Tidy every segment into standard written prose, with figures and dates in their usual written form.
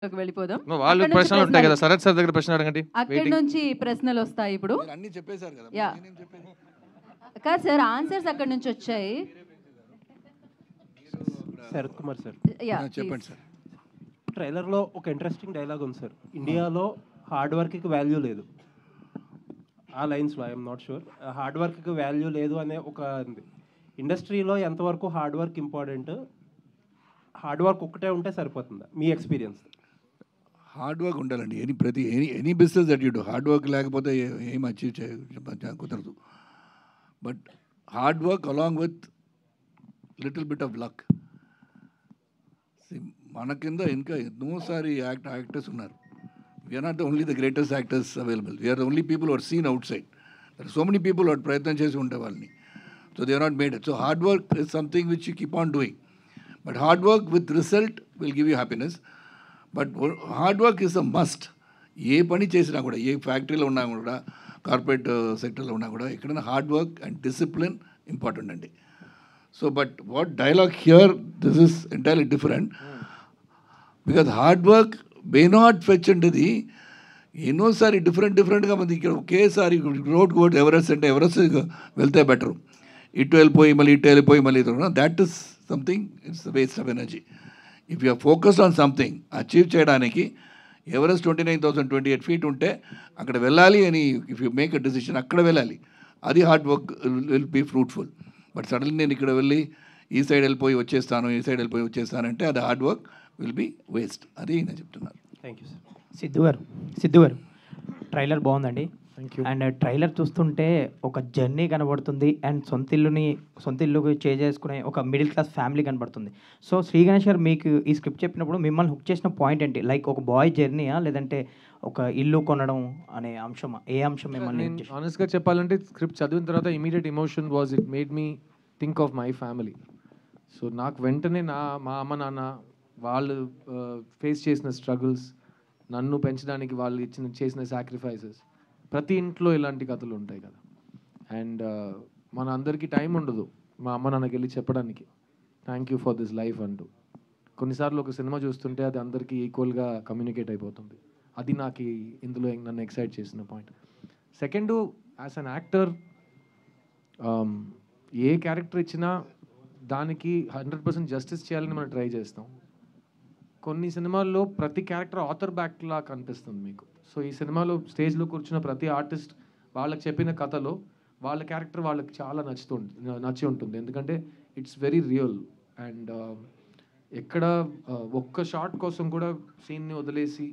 వెళ్ళిపోదాం. వాళ్ళు అక్కడి నుంచి ప్రశ్నలు ఉంటాయి కదా, ప్రశ్నలు. శరత్ సార్ దగ్గర ప్రశ్న అడగండి. అక్కడి నుంచి ప్రశ్నలు వస్తాయి ఇప్పుడు. మీరు అన్ని చెప్పేశారు కదా, యా. నేనేం చెప్పేది? కాదు సార్, ఆన్సర్స్ అక్కడి నుంచి వచ్చాయి. శరత్ కుమార్ సార్, యా, చెప్పండి ప్లీజ్. సార్. ట్రైలర్లో ఒక ఇంట్రెస్టింగ్ డైలాగ్ ఉంది సార్, ఇండియాలో హార్డ్ వర్క్కి వాల్యూ లేదు. ఆ లైన్స్లో ఐఎమ్ నాట్ షూర్, హార్డ్ వర్క్కి వాల్యూ లేదు అనే ఒక ఉంది. ఇండస్ట్రీలో ఎంతవరకు hard work important, hard work ఒక్కటే ఉంటే సరిపోతుందా మీ ఎక్స్పీరియన్స్? హార్డ్ వర్క్ ఉండాలండి. Any business that you do, hard work లేకపోతే ఏం అచీవ్ కుదరదు. But hard work along with little bit of luck. మన కింద ఇంకా ఎన్నోసారి యాక్టర్స్ ఉన్నారు. We're not the only the greatest actors available. We're the only people are seen outside. There so many people వాడు ప్రయత్నం చేసి ఉంటే వాళ్ళని. So they are not made it. So hard work is something which you keep on doing. But hard work with result will give you happiness. But hard work is a must. ఏ పని చేసినా కూడా, ఏ ఫ్యాక్టరీలో ఉన్నా కూడా, corporate సెక్టర్లో ఉన్నా కూడా, ఎక్కడైనా hard work and discipline important అండి. So but what dialogue here, this is entirely different. Because hard work may not fetch అంటది ఎన్నోసారి డిఫరెంట్గా మంది ఇక్కడ ఒకేసారి రోడ్కి పోతే ఎవరెస్ట్ అంటే ఎవరెస్ట్ వెళ్తే బెటరు. ఇటు వెళ్ళిపోయి మళ్ళీ ఇటు వెళ్ళిపోయి మళ్ళీ that is something, it's waste of energy. If you are focused on something achieve చేయడానికి, ఎవరెస్ట్ 29,028 feet ఉంటే అక్కడ వెళ్ళాలి అని if you make a decision అక్కడ వెళ్ళాలి. అది hard work will be fruitful. But suddenly నేను ఇక్కడ వెళ్ళి ఈ సైడ్ వెళ్ళిపోయి వచ్చేస్తాను అంటే అది hard work will be waste. అది నేను చెప్తున్నాను. Thank you sir. సిద్ధు గారు ట్రైలర్ బాగుందండి. Thank you. అండ్ ట్రైలర్ చూస్తుంటే ఒక జర్నీ కనబడుతుంది అండ్ సొంత ఇల్లు చేసుకునే ఒక మిడిల్ క్లాస్ ఫ్యామిలీ కనబడుతుంది. సో శ్రీ గణేష్ గారు మీకు ఈ స్క్రిప్ట్ చెప్పినప్పుడు మిమ్మల్ని హుక్ చేసిన పాయింట్ ఏంటి? లైక్ ఒక బాయ్ జర్నీయా, లేదంటే ఒక ఇల్లు కొనడం అనే అంశమా? ఏ అంశం మిమ్మల్ని hook చేసింది? ఆనెస్ట్గా చెప్పాలంటే స్క్రిప్ట్ చదివిన తర్వాత immediate emotion was it made me think of my family. So నాకు వెంటనే మా అమ్మ నాన్న వాళ్ళు ఫేస్ చేసిన స్ట్రగుల్స్, నన్ను పెంచడానికి వాళ్ళు చేసిన సాక్రిఫైసెస్, ప్రతి ఇంట్లో ఇలాంటి కథలు ఉంటాయి కదా. అండ్ మన అందరికీ టైం ఉండదు మా అమ్మ నాన్నకి వెళ్ళి చెప్పడానికి thank you for this life అంటూ. కొన్నిసార్లు ఒక సినిమా చూస్తుంటే అది అందరికీ ఈక్వల్గా కమ్యూనికేట్ అయిపోతుంది. అది నాకు ఇందులో నన్ను ఎక్సైట్ చేసిన point. Second, as an actor A character ఇచ్చినా దానికి 100% జస్టిస్ చేయాలని మనం ట్రై చేస్తాం. కొన్ని సినిమాల్లో ప్రతి క్యారెక్టర్ ఆథర్ బ్యాక్లా కనిపిస్తుంది మీకు. సో ఈ సినిమాలో స్టేజ్లో కూర్చున్న ప్రతి ఆర్టిస్ట్ వాళ్ళకి చెప్పిన కథలో వాళ్ళ క్యారెక్టర్ వాళ్ళకి చాలా నచ్చి ఉంటుంది. ఎందుకంటే ఇట్స్ వెరీ రియల్. అండ్ ఎక్కడ ఒక్క షాట్ కోసం కూడా సీన్ని వదిలేసి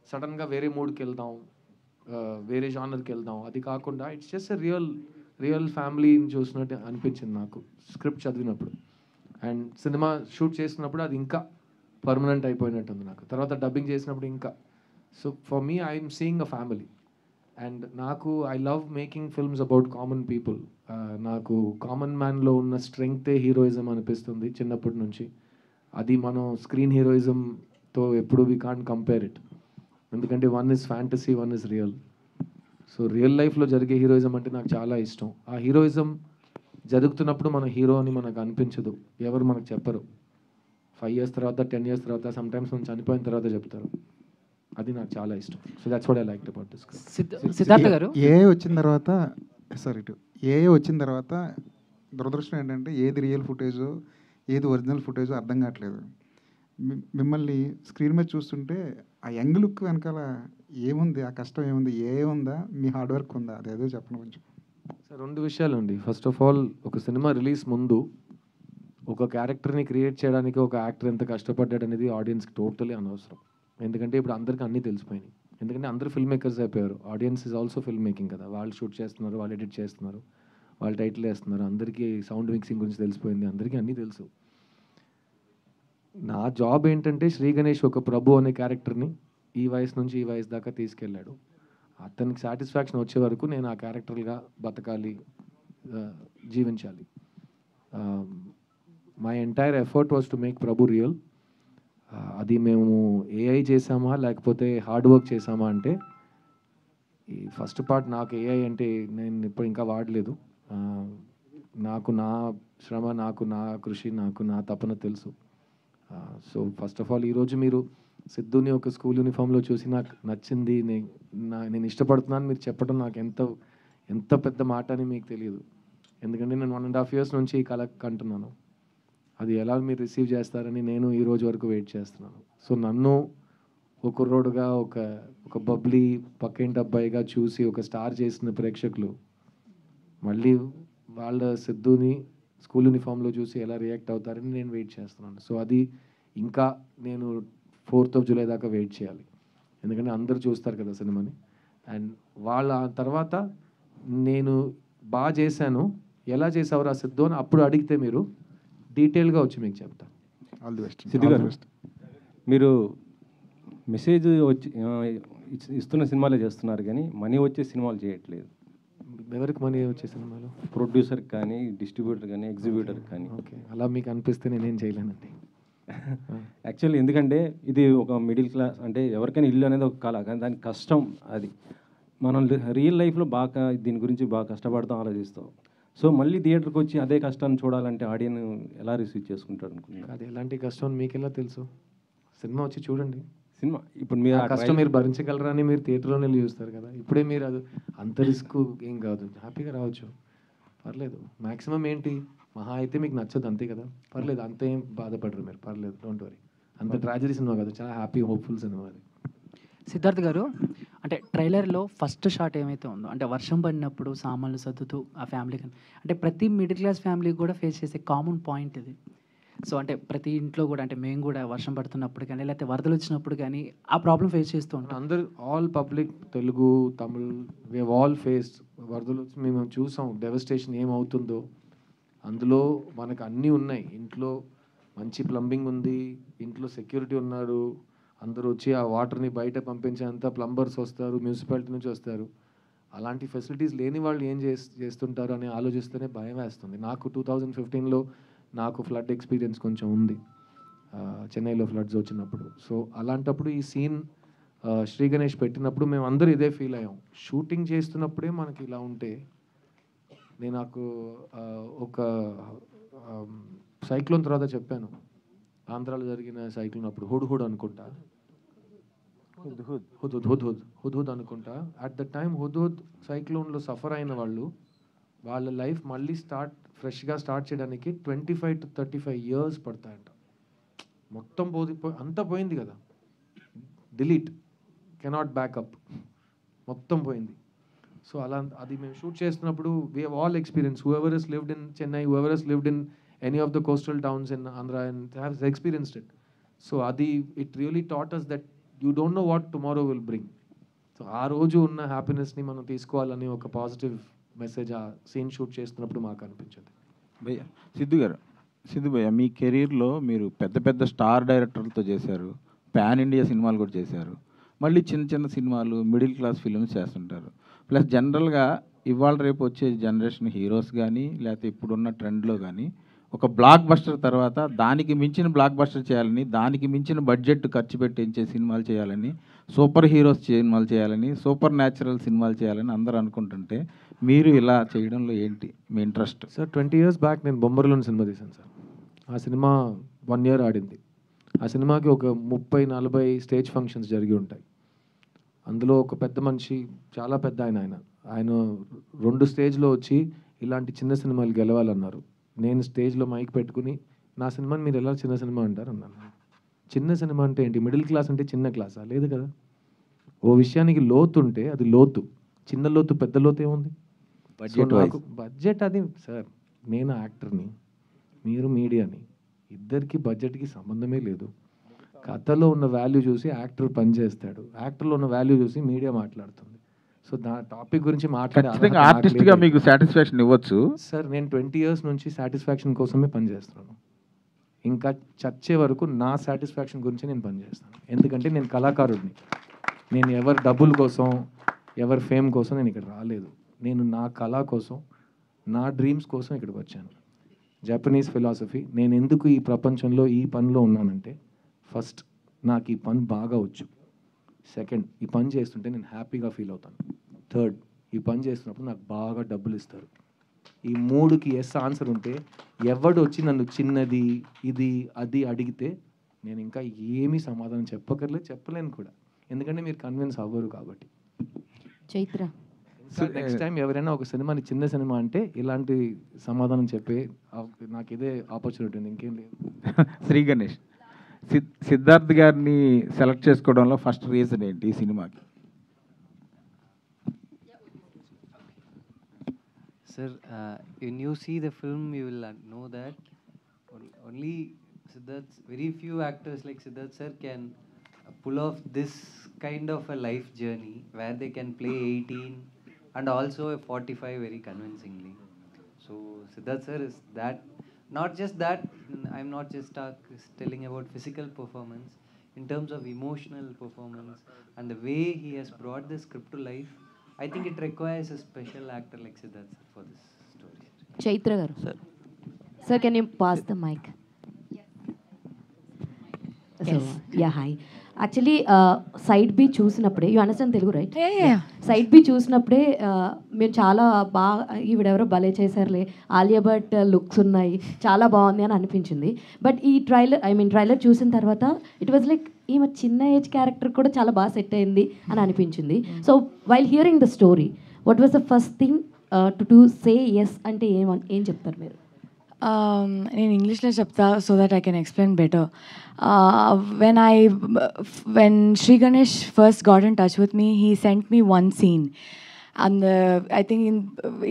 సడన్గా వేరే మూడ్కి వెళ్దాం, వేరే జానర్కి వెళ్దాం, అది కాకుండా ఇట్స్ జస్ట్ ఎ రియల్ ఫ్యామిలీని చూసినట్టు అనిపించింది నాకు స్క్రిప్ట్ చదివినప్పుడు. అండ్ సినిమా షూట్ చేసినప్పుడు అది ఇంకా పర్మనెంట్ అయిపోయినట్టుంది నాకు. తర్వాత డబ్బింగ్ చేసినప్పుడు ఇంకా. So for me I'm seeing a family. And నాకు I love making films about common people. నాకు కామన్ మ్యాన్లో ఉన్న స్ట్రెంగ్తే హీరోయిజం అనిపిస్తుంది చిన్నప్పటి నుంచి. అది మనం స్క్రీన్ హీరోయిజంతో ఎప్పుడు వీ కాంట్ కంపేర్ ఇట్. ఎందుకంటే one is fantasy, one is real. So real లైఫ్లో జరిగే హీరోయిజం అంటే నాకు చాలా ఇష్టం. ఆ హీరోయిజం జరుగుతున్నప్పుడు మన హీరో అని మనకు అనిపించదు, ఎవరు మనకు చెప్పరు. 5 years తర్వాత, 10 years తర్వాత, సమ్టైమ్స్ మనం చనిపోయిన తర్వాత చెప్తారు. అది నాకు చాలా ఇష్టం. So that's what I liked about this. Siddhartha గారు, ఏ వచ్చిన తర్వాత దురదృష్టం ఏంటంటే ఏది రియల్ ఫుటేజో ఏది ఒరిజినల్ ఫుటేజో అర్థం కావట్లేదు. మిమ్మల్ని స్క్రీన్ మీద చూస్తుంటే ఆ యంగ్ లుక్ వెనకాల ఏముంది, ఆ కష్టం ఏముంది, ఏముందా, మీ హార్డ్ వర్క్ ఉందా, అదేదో చెప్పండి కొంచెం. సార్ 2 విషయాలు అండి. ఫస్ట్ ఆఫ్ ఆల్, ఒక సినిమా రిలీజ్ ముందు ఒక క్యారెక్టర్ని క్రియేట్ చేయడానికి ఒక యాక్టర్ ఎంత కష్టపడ్డాడు అనేది ఆడియన్స్కి టోటలీ అనవసరం. ఎందుకంటే ఇప్పుడు అందరికీ అన్నీ తెలిసిపోయినాయి. ఎందుకంటే అందరూ ఫిల్మ్ మేకర్స్ అయిపోయారు. Audience is also film making కదా. వాళ్ళు షూట్ చేస్తున్నారు, వాళ్ళు ఎడిట్ చేస్తున్నారు, వాళ్ళు టైటిల్ వేస్తున్నారు, అందరికీ సౌండ్ మిక్సింగ్ గురించి తెలిసిపోయింది, అందరికీ అన్నీ తెలుసు. నా జాబ్ ఏంటంటే శ్రీ గణేష్ ఒక ప్రభు అనే క్యారెక్టర్ని ఈ వయసు నుంచి ఈ వయసు దాకా తీసుకెళ్ళాడు. అతనికి సాటిస్ఫాక్షన్ వచ్చే వరకు నేను ఆ క్యారెక్టర్గా బతకాలి, జీవించాలి. My entire effort was to make Prabhu real. అది మేము ఏఐ చేసామా లేకపోతే హార్డ్ వర్క్ చేసామా అంటే, ఈ ఫస్ట్ పార్ట్ నాకు ఏఐ అంటే నేను ఇప్పుడు ఇంకా వాడలేదు. నాకు నా శ్రమ, నాకు నా కృషి, నాకు నా తపన తెలుసు. సో ఫస్ట్ ఆఫ్ ఆల్ ఈరోజు మీరు సిద్ధుని ఒక స్కూల్ యూనిఫామ్లో చూసి నాకు నచ్చింది, నేను ఇష్టపడుతున్నాను మీరు చెప్పడం నాకు ఎంత పెద్ద మాట అని మీకు తెలియదు. ఎందుకంటే నేను 1.5 years నుంచి ఈ కళ కంటున్నాను. అది ఎలా మీరు రిసీవ్ చేస్తారని నేను ఈ రోజు వరకు వెయిట్ చేస్తున్నాను. సో నన్ను ఒక కుర్రోడుగా ఒక బబ్లీ పక్కింటి అబ్బాయిగా చూసి ఒక స్టార్ చేసిన ప్రేక్షకులు మళ్ళీ వాళ్ళ సిద్ధుని స్కూల్ యూనిఫామ్లో చూసి ఎలా రియాక్ట్ అవుతారని నేను వెయిట్ చేస్తున్నాను. సో అది ఇంకా నేను 4th of July దాకా వెయిట్ చేయాలి. ఎందుకంటే అందరూ చూస్తారు కదా సినిమాని. అండ్ వాళ్ళ తర్వాత నేను బాగా చేశాను, ఎలా చేసావురా సిద్ధు అని అప్పుడు అడిగితే మీరు డీటెయిల్గా వచ్చి మీకు చెప్తాను. All the best. సిద్ధు గారు, మీరు మెసేజ్ వచ్చి ఇస్తున్న సినిమాలే చేస్తున్నారు కానీ మనీ వచ్చే సినిమాలు చేయట్లేదు. ఎవరికి మనీ వచ్చే సినిమాలు? ప్రొడ్యూసర్కి కానీ, డిస్ట్రిబ్యూటర్ కానీ, ఎగ్జిబ్యూటర్కి కానీ. ఓకే, అలా మీకు అనిపిస్తే నేనేం చేయలేనండి. యాక్చువల్లీ ఎందుకంటే ఇది ఒక మిడిల్ క్లాస్, అంటే ఎవరికైనా ఇల్లు అనేది ఒక కళ, కానీ దానికి కష్టం అది. మనం రియల్ లైఫ్లో బాగా దీని గురించి బాగా కష్టపడతాం, ఆలోచిస్తాం. సో మళ్ళీ థియేటర్కి వచ్చి అదే కష్టాన్ని చూడాలంటే ఆడియన్ ఎలా రిసీవ్ చేసుకుంటాడు అనుకుంటున్నాను. అది ఎలాంటి కష్టం అని మీకు ఎలా తెలుసు? సినిమా వచ్చి చూడండి. సినిమా ఇప్పుడు మీరు ఆ కష్టం మీరు భరించగలరా అని మీరు థియేటర్లోనే చూస్తారు కదా. ఇప్పుడే మీరు అది అంత రిస్క్ ఏం కాదు, హ్యాపీగా రావచ్చు, పర్లేదు. మ్యాక్సిమం ఏంటి, మహా అయితే మీకు నచ్చదు అంతే కదా, పర్లేదు, అంత ఏం బాధపడరు మీరు, పర్లేదు, డోంట్ వరీ. అంత ట్రాజడీ సినిమా కాదు, చాలా హ్యాపీ హోప్ఫుల్ సినిమా అది. సిద్ధార్థ్ గారు, అంటే ట్రైలర్లో ఫస్ట్ షాట్ ఏమైతే ఉందో, అంటే వర్షం పడినప్పుడు సామాన్లు సర్దుతూ ఆ ఫ్యామిలీ, అంటే ప్రతి మిడిల్ క్లాస్ ఫ్యామిలీకి కూడా ఫేస్ చేసే కామన్ పాయింట్ ఇది. సో అంటే ప్రతి ఇంట్లో కూడా, అంటే మేము కూడా వర్షం పడుతున్నప్పుడు కానీ లేకపోతే వరదలు వచ్చినప్పుడు కానీ ఆ ప్రాబ్లం ఫేస్ చేస్తూ ఉంటాం. అందరు all public, Telugu, Tamil, we have all faced. వరదలు వచ్చి మేము చూసాం డెవస్టేషన్ ఏమవుతుందో. అందులో మనకు అన్నీ ఉన్నాయి, ఇంట్లో మంచి ప్లంబింగ్ ఉంది, ఇంట్లో సెక్యూరిటీ ఉన్నారు, అందరూ వచ్చి ఆ వాటర్ని బయట పంపించేంత ప్లంబర్స్ వస్తారు, మున్సిపాలిటీ నుంచి వస్తారు. అలాంటి ఫెసిలిటీస్ లేని వాళ్ళు ఏం చేస్తుంటారు అని ఆలోచిస్తేనే భయం వేస్తుంది. నాకు 2015లో నాకు ఫ్లడ్ ఎక్స్పీరియన్స్ కొంచెం ఉంది, చెన్నైలో ఫ్లడ్స్ వచ్చినప్పుడు. సో అలాంటప్పుడు ఈ సీన్ శ్రీ గణేష్ పెట్టినప్పుడు మేము అందరూ ఇదే ఫీల్ అయ్యాం. షూటింగ్ చేస్తున్నప్పుడే మనకి ఇలా ఉంటే, నేను నాకు ఒక సైక్లోన్ తర్వాత చెప్పాను, ఆంధ్రాలో జరిగిన సైక్లోన్ అప్పుడు హుడ్ అనుకుంటా, హుద్ అనుకుంటా. At the time Hudhud సైక్లోన్లో suffer అయిన వాళ్ళు, వాళ్ళ లైఫ్ మళ్ళీ ఫ్రెష్గా స్టార్ట్ చేయడానికి 25 to 35 years పడతాయంట. మొత్తం అంతా పోయింది కదా, డిలీట్, కెనాట్ బ్యాకప్, మొత్తం పోయింది. సో అలా అది మేము షూట్ చేస్తున్నప్పుడు we have all experience, whoever has lived in Chennai, whoever has lived in any of the coastal towns in Andhra and have experienced it. So అది it really taught us that you don't know what tomorrow will bring. So ఆ రోజు ఉన్న హ్యాపీనెస్ని మనం తీసుకోవాలని ఒక positive message ఆ scene shoot చేస్తున్నప్పుడు మాకు అనిపించింది. భయ్య సిద్ధు భయ్య, మీ కెరీర్లో మీరు పెద్ద పెద్ద స్టార్ డైరెక్టర్లతో చేశారు, పాన్ ఇండియా సినిమాలు కూడా చేశారు, మళ్ళీ చిన్న చిన్న సినిమాలు, మిడిల్ క్లాస్ ఫిల్మ్స్ చేస్తుంటారు. ప్లస్ జనరల్గా ఇవాళ రేపు వచ్చే జనరేషన్ హీరోస్ కానీ లేకపోతే ఇప్పుడున్న ట్రెండ్లో కానీ ఒక బ్లాక్ బస్టర్ తర్వాత దానికి మించిన బ్లాక్ బస్టర్ చేయాలని, దానికి మించిన బడ్జెట్ ఖర్చు పెట్టించే సినిమాలు చేయాలని, సూపర్ హీరోస్ సినిమాలు చేయాలని, సూపర్ న్యాచురల్ సినిమాలు చేయాలని అందరూ అనుకుంటుంటే మీరు ఇలా చేయడంలో ఏంటి మీ ఇంట్రెస్ట్? సార్ 20 years బ్యాక్ నేను బొమ్మరిలోని సినిమా తీశాను సార్. ఆ సినిమా 1 year ఆడింది. ఆ సినిమాకి ఒక 30-40 స్టేజ్ ఫంక్షన్స్ జరిగి ఉంటాయి. అందులో ఒక పెద్ద మనిషి, చాలా పెద్ద ఆయన 2 స్టేజ్లో వచ్చి ఇలాంటి చిన్న సినిమాలు గెలవాలన్నారు. నేను స్టేజ్లో మైక్ పెట్టుకుని, నా సినిమాని మీరు ఎలా చిన్న సినిమా అంటారు అన్నాను. చిన్న సినిమా అంటే ఏంటి, మిడిల్ క్లాస్ అంటే చిన్న క్లాసా? లేదు కదా. ఓ విషయానికి లోతు ఉంటే అది లోతు, చిన్న లోతు పెద్ద లోతు ఏముంది? బడ్జెట్ అది సార్, నేను యాక్టర్ని, మీరు మీడియాని, ఇద్దరికి బడ్జెట్కి సంబంధమే లేదు. కథలో ఉన్న వాల్యూ చూసి యాక్టర్ పనిచేస్తాడు, యాక్టర్లో ఉన్న వాల్యూ చూసి మీడియా మాట్లాడుతుంది. సో టాపిక్ గురించి ఖచ్చితంగా ఆర్టిస్ట్గా మీకు సాటిస్ఫాక్షన్ ఇవ్వచ్చు సార్. నేను 20 years నుంచి సాటిస్ఫాక్షన్ కోసమే పనిచేస్తున్నాను. ఇంకా చచ్చే వరకు నా సాటిస్ఫాక్షన్ గురించి నేను పనిచేస్తాను. ఎందుకంటే నేను కళాకారుడిని. నేను ఎవరి డబ్బుల కోసం, ఎవరి ఫేమ్ కోసం నేను ఇక్కడ రాలేదు. నేను నా కళ కోసం, నా డ్రీమ్స్ కోసం ఇక్కడికి వచ్చాను. జపనీస్ ఫిలాసఫీ, నేను ఎందుకు ఈ ప్రపంచంలో ఈ పనిలో ఉన్నానంటే, ఫస్ట్ నాకు ఈ పని బాగా వచ్చు, సెకండ్ ఈ పని చేస్తుంటే నేను హ్యాపీగా ఫీల్ అవుతాను, థర్డ్ ఈ పని చేస్తున్నప్పుడు నాకు బాగా డబ్బులు ఇస్తారు. ఈ 3కి ఎస్ ఆన్సర్ ఉంటే ఎవడు వచ్చి నన్ను చిన్నది ఇది అది అడిగితే నేను ఇంకా ఏమీ సమాధానం చెప్పక్కర్లేదు, చెప్పలేను కూడా, ఎందుకంటే మీరు కన్విన్స్ అవ్వరు కాబట్టి. చైత్ర నెక్స్ట్ టైం ఎవరైనా ఒక సినిమాని చిన్న సినిమా అంటే ఇలాంటి సమాధానం చెప్పే నాకు ఇదే ఆపర్చునిటీ ఉంది, ఇంకేం లేదు. శ్రీ గణేష్, సిద్ధార్థ్ గారిని సెలెక్ట్ చేసుకోవడంలో ఫస్ట్ రీజన్ ఏంటి ఈ సినిమాకి? Sir, when you see the film, you will know that only Siddharth, very few actors like Siddharth sir can pull off this kind of a life journey where they can play 18 and also a 45 very convincingly. So Siddharth sir is that, not just that, I'm not just telling about physical performance, in terms of emotional performance and the way he has brought the script to life. I think it requires a special actor like Siddharth sir for this story. Chaitra garu. Sir, can you pass the mic? So, yeah, hi. Actually, side B చూసినప్పుడే, you understand Telugu right? Side B చూసినప్పుడే మేము చాలా బాగా, ఈవిడెవరో భలే చేశారులే, Alia Bhatt looks ఉన్నాయి, చాలా బాగుంది అని అనిపించింది. బట్ ఈ ట్రైలర్ చూసిన తర్వాత ఇట్ వాజ్ లైక్ ఈమె చిన్న ఏజ్ క్యారెక్టర్ కూడా చాలా బాగా సెట్ అయింది అని అనిపించింది. So while hearing the story, what was the first thing to say yes అంటే ఏం చెప్తారు మీరు? నేను ఇంగ్లీష్లో చెప్తా so that I can explain better. When Sri Ganesh first got in touch with me, he sent me one scene. And I think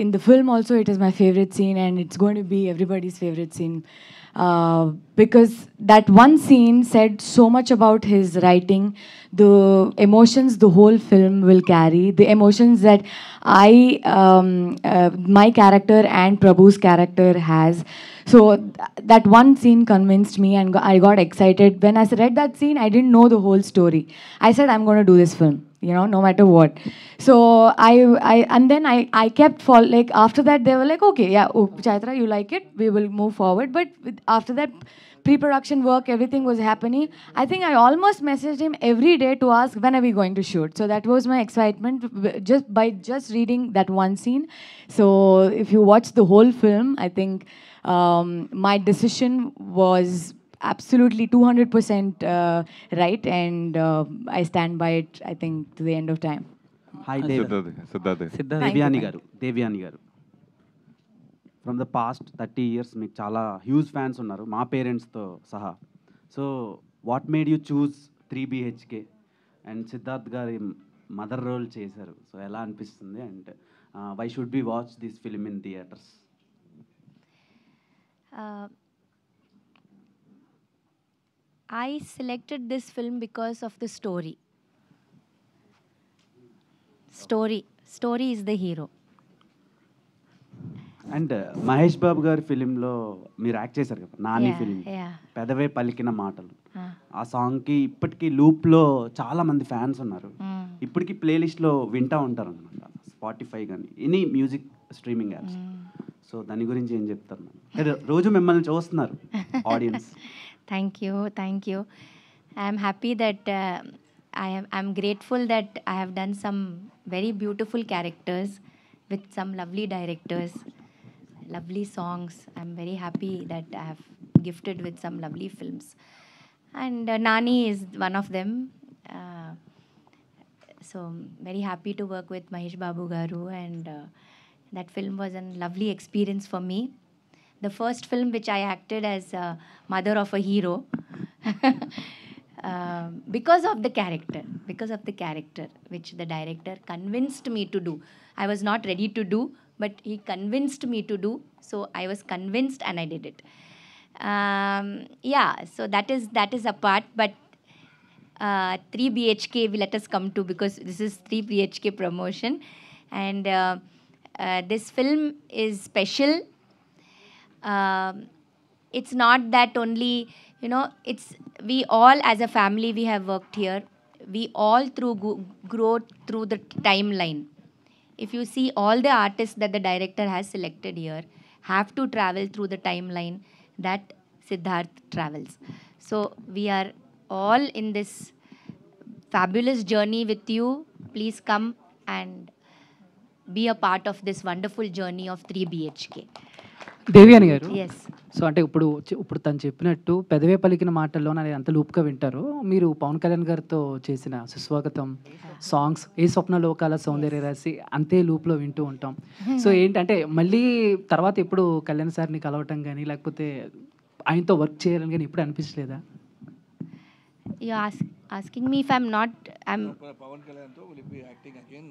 in the film also it is my favorite scene, and it's going to be everybody's favorite scene. Because that one scene said so much about his writing, the emotions the whole film will carry, the emotions that my character and Prabhu's character has. So that one scene convinced me, and I got excited. When I read that scene, I didn't know the whole story. I said, I'm going to do this film, no matter what. So I kept like after that they were like, okay, yeah, Chaitra, you like it, we will move forward. But after that pre-production work, everything was happening. I think I almost messaged him every day to ask, when are we going to shoot? So that was my excitement just reading that one scene. So if you watch the whole film, I think my decision was absolutely 200% right, and I stand by it, I think, to the end of time. Hi, Siddharth. Devyani garu. From the past 30 years, మీకు చాలా huge fans ఉన్నారు, మా పేరెంట్స్తో సహా. So what made you choose 3 BHK and Siddharth గారి mother role చేశారు? So ఎలా అనిపిస్తుంది, and why should be watch this film in theatres? I selected this film because of the story. Story is the hero. And Mahesh Babu గారి ఫిలింలో మీరు act చేశారు కదా, Nani film, పెదవే పలికిన మాటలు. ఆ సాంగ్కి ఇప్పటికీ లూప్లో చాలా మంది ఫ్యాన్స్ ఉన్నారు, ఇప్పటికీ ప్లేలిస్ట్లో వింటూ ఉంటారు అనమాట, స్పాటిఫై కానీ any music streaming apps. So దాని గురించి ఏం చెప్తారు? రోజు మిమ్మల్ని చూస్తున్నారు audience. Thank you. I am happy that I'm grateful that I have done some very beautiful characters with some lovely directors, lovely songs. I'm very happy that I have gifted with some lovely films, and Nani is one of them. So very happy to work with Mahesh Babu garu, and that film was a lovely experience for me. The first film which I acted as mother of a hero, because of the character which the director convinced me to do. I was not ready to do, but he convinced me to do. So I was convinced and I did it. So that is a part. But 3 BHK let us come to, because this is 3 BHK promotion, and this film is special. It's not that only, it's we all as a family, we have worked here. We all grow through the timeline. If you see all the artists that the director has selected here have to travel through the timeline that Siddharth travels. So we are all in this fabulous journey with you. Please come and be a part of this wonderful journey of 3 BHK. Devyani గారు, Yes. So అంటే ఇప్పుడు తను చెప్పినట్టు పెదవే పలికిన మాటల్లో అది అంత లూప్గా వింటారు. మీరు పవన్ కళ్యాణ్ గారితో చేసిన సుస్వాగతం సాంగ్స్ ఏ స్వప్న లోకాల సౌందర్య రాసి అంతే లూప్లో వింటూ ఉంటాం. సో ఏంటంటే మళ్ళీ తర్వాత ఎప్పుడు కళ్యాణ్ సార్ని కలవటం కానీ లేకపోతే ఆయనతో వర్క్ చేయాలని కానీ ఎప్పుడు అనిపించలేదా? Asking me if I'm not, Pawan Kalyan, will you be acting again?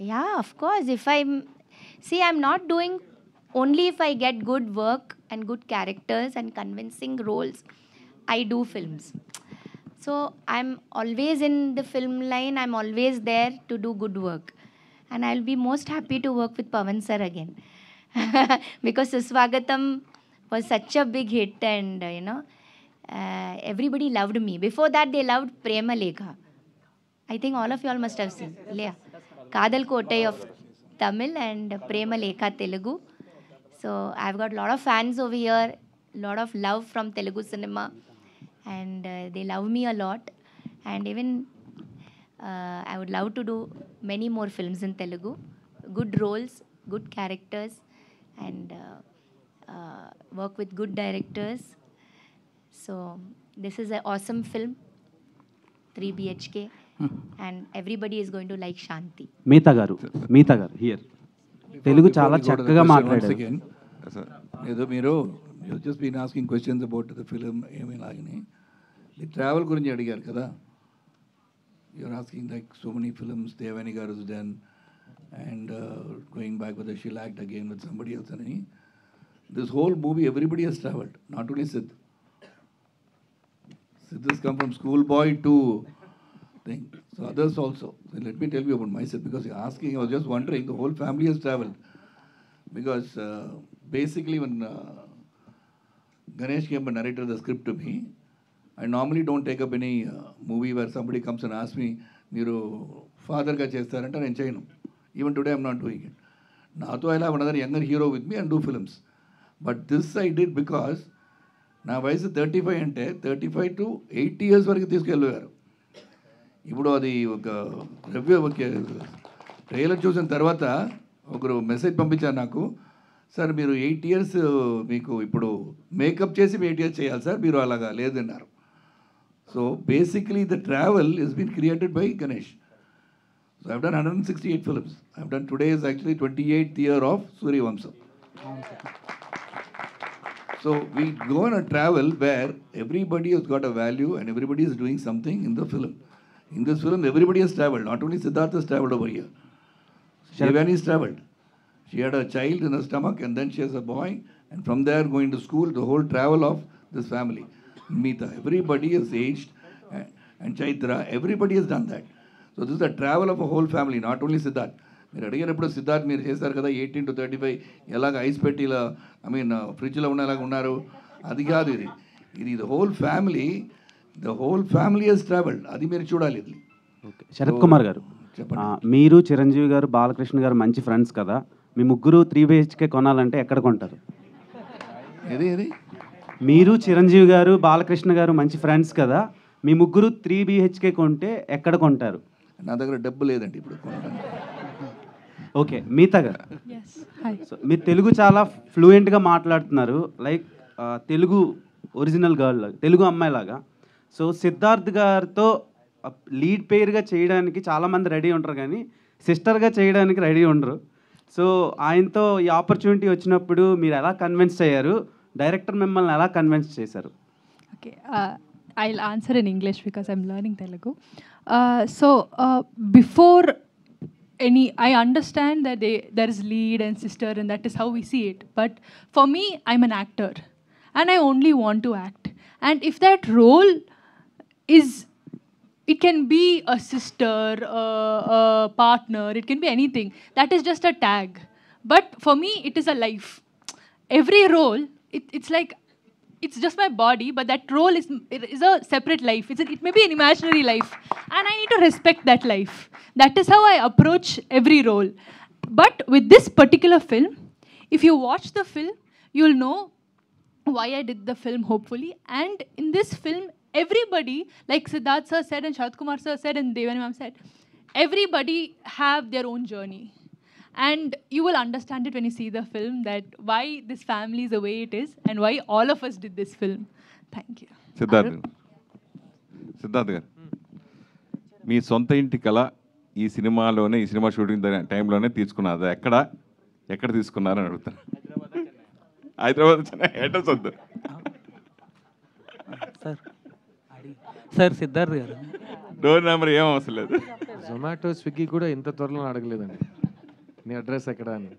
Yeah, of course. I'm not doing only if I get good work and good characters and convincing roles. I do films. So I'm always in the film line. I'm always there to do good work. And I'll be most happy to work with Pawan sir again. Because Suswagatam was such a big hit and, everybody loved me. Before that, they loved Prema Lekha. I think all of you all must have seen. Kadal Kotai of Tamil and Prema Lekha Telugu. So I've got a lot of fans over here, a lot of love from Telugu cinema, and they love me a lot. And even I would love to do many more films in Telugu. Good roles, good characters, and work with good directors. So this is an awesome film, 3 BHK, and everybody is going to like Shanti. Meetha గారు here Telugu చాలా చక్కగా మాట్లాడారు. ఏదో మీరు just been asking questions about the film ఏమేలాగని ఈ travel గురించి అడిగారు కదా. You're asking like so many films దేవాని గారు is done and going back with she'll act again with somebody else అని. This whole movie everybody has travelled, not only Sid. Sid has come from schoolboy to thing. So others also. So let me tell you about myself, because you're asking, I was just wondering, the whole family has traveled. Because basically when Ganesh came and narrated the script to me, I normally don't take up any movie where somebody comes and asks me, మీరు ఫాదర్గా చేస్తారంటే నేను చేయను. Even today I'm not doing it. Nato I'll have another younger hero with me and do films. But this I did because నా వయసు 35 అంటే 35 to 80 years వరకు తీసుకెళ్ళారు. ఇప్పుడు అది ఒక ట్రైలర్ చూసిన తర్వాత ఒకరు మెసేజ్ పంపించారు నాకు, సార్ మీరు 8 years మీకు ఇప్పుడు మేకప్ చేసి 8 years చేయాలి సార్, మీరు అలాగా లేదన్నారు. So basically the travel is been created by Ganesh. So I've done 168 films. I've done today is actually 28th year of Suryavansham. So we go on a travel where everybody has got a value and everybody is doing something in the film. In this film, everybody has traveled. Not only Siddhartha has traveled over here. Devani has traveled. She had a child in her stomach and then she has a boy. And from there going to school, the whole travel of this family. Meeta, everybody has aged. And Chaitra, everybody has done that. So this is the travel of a whole family, not only Siddhartha. మీరు అడిగినప్పుడు సిద్ధార్థ్ మీరు చేస్తారు కదా 18 to 35 ఎలాగ ice పెట్టి ఇలా ఫ్రిడ్జ్లో ఉన్నలాగా ఉన్నారు, అది కాదు. ఇది the whole family has travelled. అది మీరు చూడాలి. ఇది ఓకే. శరత్ కుమార్ గారు చెప్పండి. మీరు చిరంజీవి గారు బాలకృష్ణ గారు మంచి ఫ్రెండ్స్ కదా, మీ ముగ్గురు 3 BHK కొనాలంటే ఎక్కడ కొంటారు? ఏది మీరు చిరంజీవి గారు బాలకృష్ణ గారు మంచి ఫ్రెండ్స్ కదా, మీ ముగ్గురు 3 BHK కొంటే ఎక్కడ కొంటారు? నా దగ్గర డబ్బు లేదండి ఇప్పుడు కొనడానికి. ఓకే. మీతా గారు, సో మీరు తెలుగు చాలా ఫ్లూయెంట్గా మాట్లాడుతున్నారు, లైక్ తెలుగు ఒరిజినల్ గర్ల్ లాగా, తెలుగు అమ్మాయిలాగా. సో సిద్ధార్థ్ గారితో లీడ్ పేర్గా చేయడానికి చాలామంది రెడీ ఉంటారు, కానీ సిస్టర్గా చేయడానికి రెడీ ఉండరు. సో ఆయనతో ఈ ఆపర్చునిటీ వచ్చినప్పుడు మీరు ఎలా కన్విన్స్ అయ్యారు? డైరెక్టర్ మిమ్మల్ని ఎలా కన్విన్స్ చేశారు? Okay, I'll answer in English because I'm learning Telugu. Before I understand that there is lead and sister and that is how we see it. But for me, I'm an actor and I only want to act. And if that role it can be a sister, a partner, it can be anything. That is just a tag. But for me, it is a life. Every role, it's like, it's just my body, but that role is a separate life. It may be an imaginary life, and I need to respect that life. That is how I approach every role. But with this particular film, if you watch the film, you'll know why I did the film, hopefully. And in this film, everybody, like Siddharth sir said and Sharath Kumar sir said and Devani ma'am said, everybody have their own journey. And you will understand it when you see the film, that why this family is the way it is and why all of us did this film. Thank you. Siddharth గారు, మీ సొంత ఇంటి కళ ఈ cinema shooting టైంలోనే తీసుకున్నారు. ఎక్కడ తీసుకున్నారని అడుగుతాను. హైదరాబాద్ అడ్రస్ వద్దు సార్. సిద్ధార్థ్ గారు, డోర్ నెంబర్ ఏం అవసరం లేదు. జొమాటో స్విగ్గీ కూడా ఇంత త్వరలో అడగలేదండి నీ అడ్రస్ ఎక్కడ అని.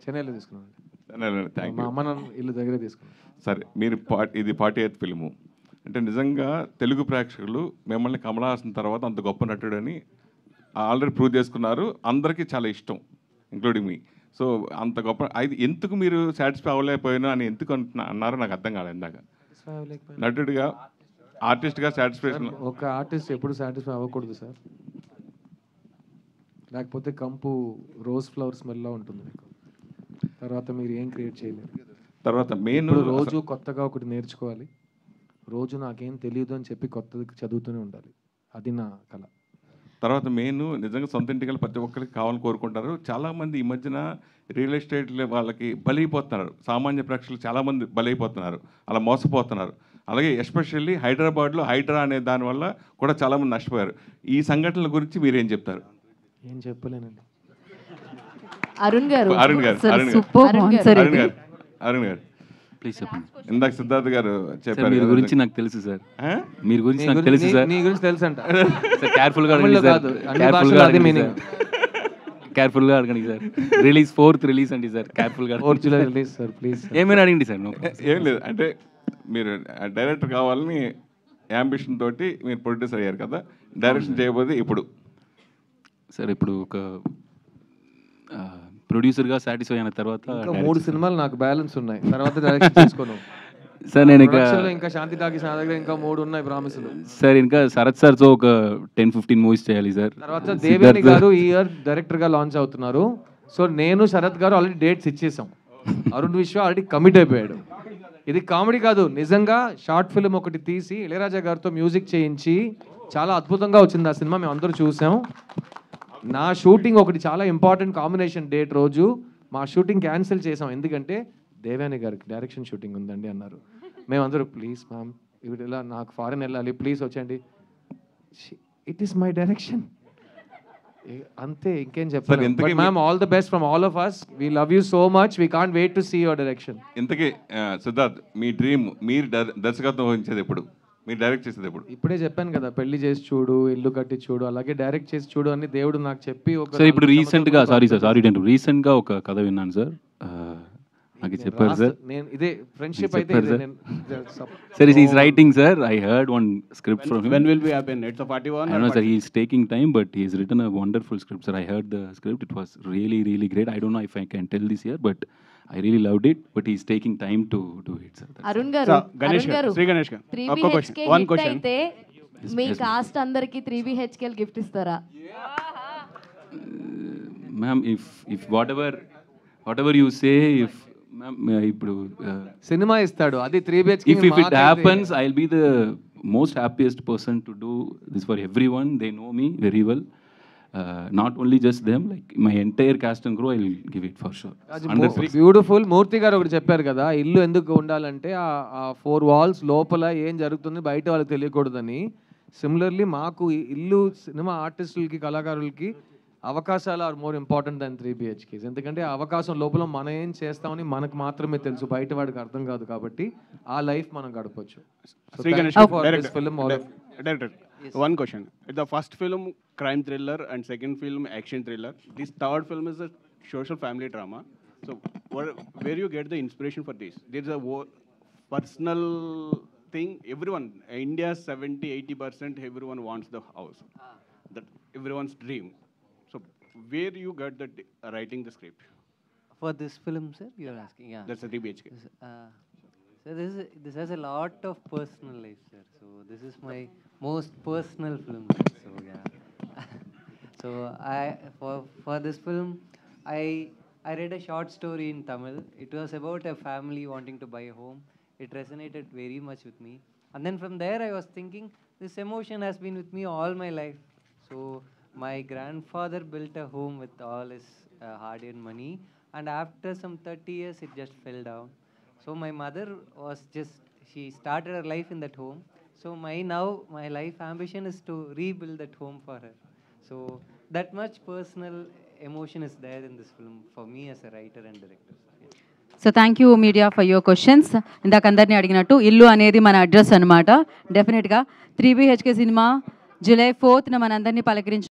చెన్నైలో తీసుకున్నాను. మా అమ్మ నాన్న ఇల్లు దగ్గరే తీసుకున్నాను. సరే, మీరు ఇది 48th ఫిల్ము అంటే నిజంగా తెలుగు ప్రేక్షకులు మిమ్మల్ని కమల్ హాసన్ తర్వాత అంత గొప్ప నటుడని ఆల్రెడీ ప్రూవ్ చేసుకున్నారు. అందరికీ చాలా ఇష్టం, ఇంక్లూడింగ్ మీ. సో అంత గొప్ప అది ఎందుకు మీరు సాటిస్ఫై అవ్వలేకపోయినా అని ఎందుకు అన్నారో నాకు అర్థం కాలేదు ఇందాక. నటుడిగా, ఆర్టిస్ట్గా సాటిస్ఫాక్షన్. ఒక ఆర్టిస్ట్ ఎప్పుడు సాటిస్ఫై అవ్వకూడదు సార్, లేకపోతే కంపు రోజ్ ఫ్లవర్ స్మెల్లో ఉంటుంది మీకు. తర్వాత మీరు ఏం క్రియేట్ చేయలేరు. తర్వాత మెయిన్ రోజు కొత్తగా ఒకటి నేర్చుకోవాలి. రోజు నాకేం తెలియదు అని చెప్పి కొత్తది చదువుతూనే ఉండాలి. అది నా కళ. తర్వాత మెయిన్ నిజంగా సొంత ఇంటికి ప్రతి ఒక్కరికి కావాలని కోరుకుంటారు. చాలామంది ఈ మధ్యన రియల్ ఎస్టేట్ వాళ్ళకి బలైపోతున్నారు. సామాన్య ప్రేక్షకులు చాలామంది బలైపోతున్నారు, అలా మోసపోతున్నారు. అలాగే ఎస్పెషల్లీ హైదరాబాద్లో హైడ్రా అనే దానివల్ల కూడా చాలామంది నష్టపోయారు. ఈ సంఘటనల గురించి మీరేం చెప్తారు? ఏం చెప్పలేనండి. అరుణ్ గారు ప్లీజ్ చెప్పండి. ఇందాక సిద్ధార్థ్ గారు చెప్పారు మీరు గురించి నాకు తెలుసు సార్. మీరు గురించి నాకు తెలుసు సార్. నీ గురించి తెలుసు అంట సార్. కేర్ఫుల్గా అడగండి సార్. కేర్ఫుల్గా అడగండి సార్. కేర్ఫుల్గా అడగండి సార్. రిలీజ్ 4th రిలీజ్ అండి సార్. కేర్ఫుల్గా 4th July release sir. Please ఏమైనా అడగండి సార్. ఏం లేదు అంటే మీరు డైరెక్టర్ కావాలని యాంబిషన్ తోటి మీరు ప్రొడ్యూసర్ అయ్యారు కదా, డైరెక్షన్ చేయబోతే ఇప్పుడు సార్ ఇప్పుడు ఒక ప్రొడ్యూసర్గా సాటిస్ఫై అయిన తర్వాత 3 సినిమాలు నాకు బ్యాలెన్స్ ఉన్నాయి. తర్వాత డైరెక్షన్ చేసుకోను సార్. నేను ఇంకా శాంతి టాకీస్ నా దగ్గర ఇంకా 3 ఉన్నాయి ప్రామిస్లు సార్. ఇంకా శరత్ సార్తో ఒక 10-15 మూవీస్ చేయాలి సార్. తర్వాత దేవేని గారు ఈ ఇయర్ డైరెక్టర్గా లాంచ్ అవుతున్నారు. సో నేను శరత్ గారు ఆల్రెడీ డేట్స్ ఇచ్చేసాం. అరుణ్ విశ్వ ఆల్రెడీ కమిట్ అయిపోయాడు. ఇది కామెడీ కాదు, నిజంగా షార్ట్ ఫిల్మ్ ఒకటి తీసి ఇళయరాజా గారితో మ్యూజిక్ చేయించి చాలా అద్భుతంగా వచ్చింది ఆ సినిమా. మేము అందరూ చూసాం. నా షూటింగ్ ఒకటి చాలా ఇంపార్టెంట్ కాంబినేషన్ డేట్ రోజు మా షూటింగ్ క్యాన్సిల్ చేసాం. ఎందుకంటే దేవాని గారికి డైరెక్షన్ షూటింగ్ ఉందండి అన్నారు. మేమందరూ ప్లీజ్ మ్యామ్ ఇవి ఇలా నాకు ఫారెన్ వెళ్ళాలి, ప్లీజ్ వచ్చండి. ఇట్ ఈస్ మై డైరెక్షన్ అంతే, ఇంకేం చెప్పారు. Ma'am all the best from all of us. We love you so much. We can't wait to see your direction. ఇంతకీ సిద్ధార్థ్, మీ డ్రీమ్ మీరు దర్శకత్వం వహించేది ఎప్పుడు, మీరు డైరెక్ట్ చేసేది ఎప్పుడు? ఇప్పుడే చెప్పాను కదా, పెళ్లి చేసి చూడు, ఇల్లు కట్టి చూడు, అలాగే డైరెక్ట్ చేసి చూడు అని దేవుడు నాకు చెప్పి ఒక సార్. ఇప్పుడు రీసెంట్గా రీసెంట్గా ఒక కథ విన్నాను సార్. నాకు చెప్పారు సార్. నేను ఇదే ఫ్రెండ్షిప్ అయితే sir is writing sir. I heard one script from him. When will we happen? It's a 41. I don't know sir, he is taking time but he has written a wonderful script sir. I heard the script, it was really great. I don't know if I can tell this here but I really loved it, but he is taking time to do it sir. Arun గారు, Ganesh garu, Sri Ganesh garu, 3BHK one question అయితే మీ cost అందరికి 3BHK gift ఇస్తారా? Ma'am, if whatever you say, if ఇప్పుడు cinema ఇస్తాడు అది 3BHK. if it happens I'll be the most happiest person to do this for everyone. They know me very well, not only just them, like my entire cast and crew. I'll give it for sure. Beautiful. Murthy garu ఒకటి చెప్పారు కదా, ఇల్లు ఎందుకు ఉండాలంటే ఆ 4 walls లోపల ఏం జరుగుతుంది బయట వాళ్ళకి తెలియకూడదని. సిమిలర్లీ మాకు ఇల్లు సినిమా ఆర్టిస్టులకి, కళాకారులకి అవకాశాలు are more important than 3BHKs. ఎందుకంటే ఆ అవకాశం లోపల మనం ఏం చేస్తామని మనకు మాత్రమే తెలుసు, బయట వాడికి అర్థం కాదు. కాబట్టి ఆ లైఫ్ మనం గడపచ్చు. Director, one question. It's the first film crime thriller and second film action thriller. This third film is a social family drama. So where you get the inspiration for this? There's a personal thing. Everyone, India 70-80% everyone wants the house. That everyone's dream. So where you got that writing the script? For this film, sir, you are asking? Yeah. That's a 3BHK. So this has a lot of personal life, sir. So this is my most personal film. So yeah. So for this film, I read a short story in Tamil. It was about a family wanting to buy a home. It resonated very much with me. And then from there, I was thinking, this emotion has been with me all my life. So My grandfather built a home with all his hard-earned money, and after some 30 years, it just fell down. So my mother was just, she started her life in that home. So my life ambition is to rebuild that home for her. So that much personal emotion is there in this film for me as a writer and director. So thank you media for your questions. ఇందాక అందరినీ అడిగినట్టు ఇల్లు అనేది మన address అనమాట. డెఫినెట్గా 3BHK cinema July 4th మనందరినీ పలకరించి